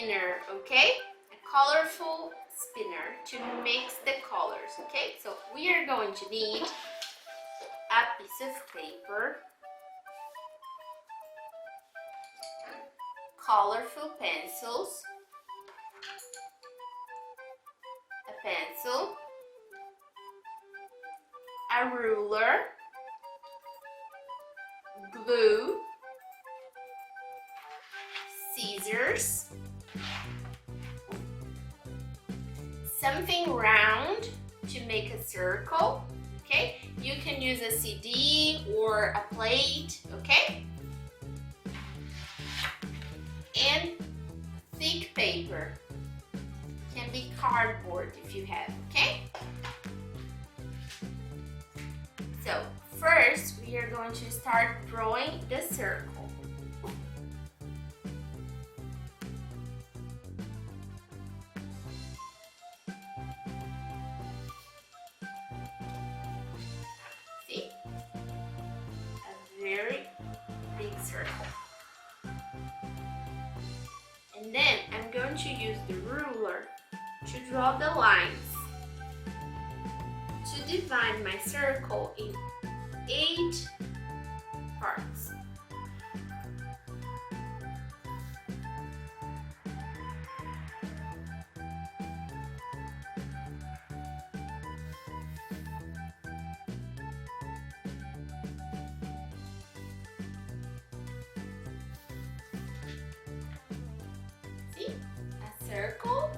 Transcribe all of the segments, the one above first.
spinner, okay? A colorful spinner to mix the colors, okay? So we are going to need a piece of paper, colorful pencils, a pencil, a ruler, glue, scissors, something round to make a circle, okay? You can use a CD or a plate, okay? And thick paper. Can be cardboard if you have, okay? So first we are going to start drawing the circle. See? A very big circle. And then I'm going to use the ruler to draw the lines to divide my circle in 8 parts. See? A circle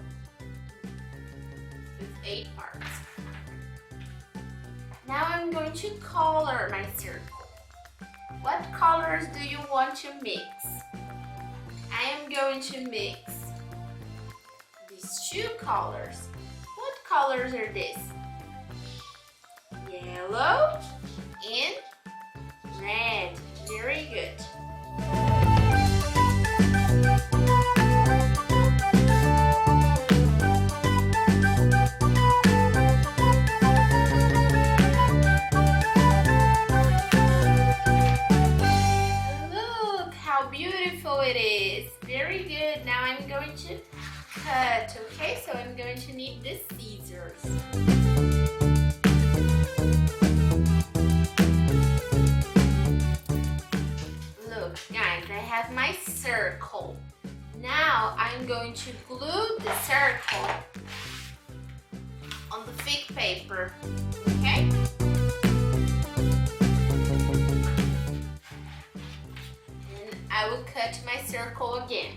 with 8 parts. Now I'm going to color my circle. What colors do you want to mix? I am going to mix these 2 colors. What colors are these? Yellow and red. Very good. It is very good. Now I'm going to cut, okay? So I'm going to need the scissors. Look, guys, I have my circle. Now I'm going to glue the circle on the thick paper, okay? I will cut my circle again.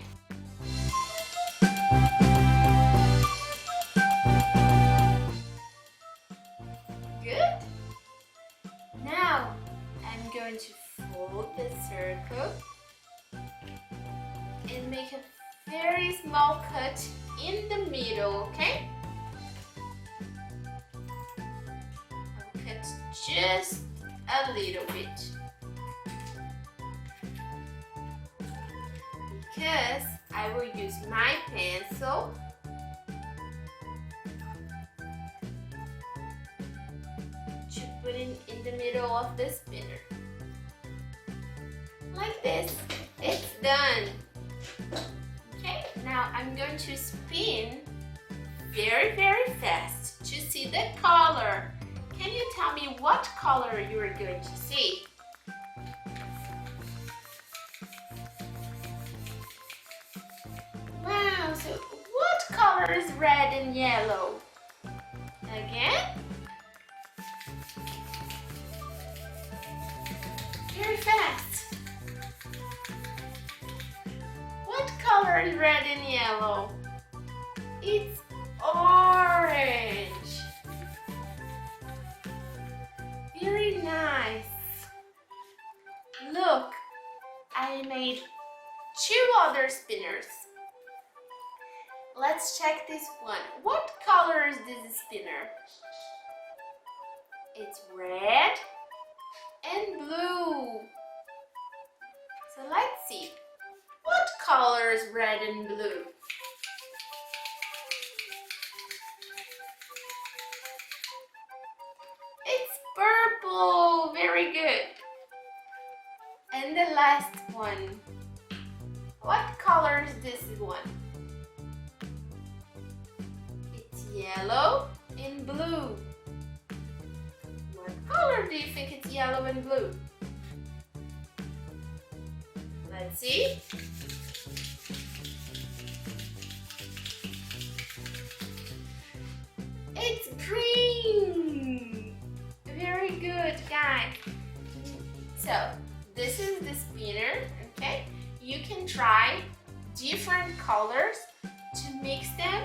Good. Now I'm going to fold the circle and make a very small cut in the middle, okay? I'll cut just a little bit. Because I will use my pencil to put it in the middle of the spinner. Like this. It's done. Okay, now I'm going to spin very, very fast to see the color. Can you tell me what color you are going to see? So what color is red and yellow? Again? Very fast. What color is red and yellow? It's orange. Very nice. Look, I made 2 other spinners. Let's check this one. What color is this spinner? It's red and blue. So let's see. What color is red and blue? It's purple. Very good. And the last one. What color is this one? yellow and blue. What color do you think it's yellow and blue? Let's see. It's green. Very good, guys. So this is the spinner, okay? You can try different colors to mix them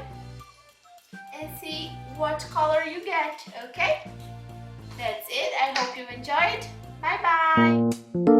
and see what color you get, okay? That's it. I hope you enjoyed. Bye-bye.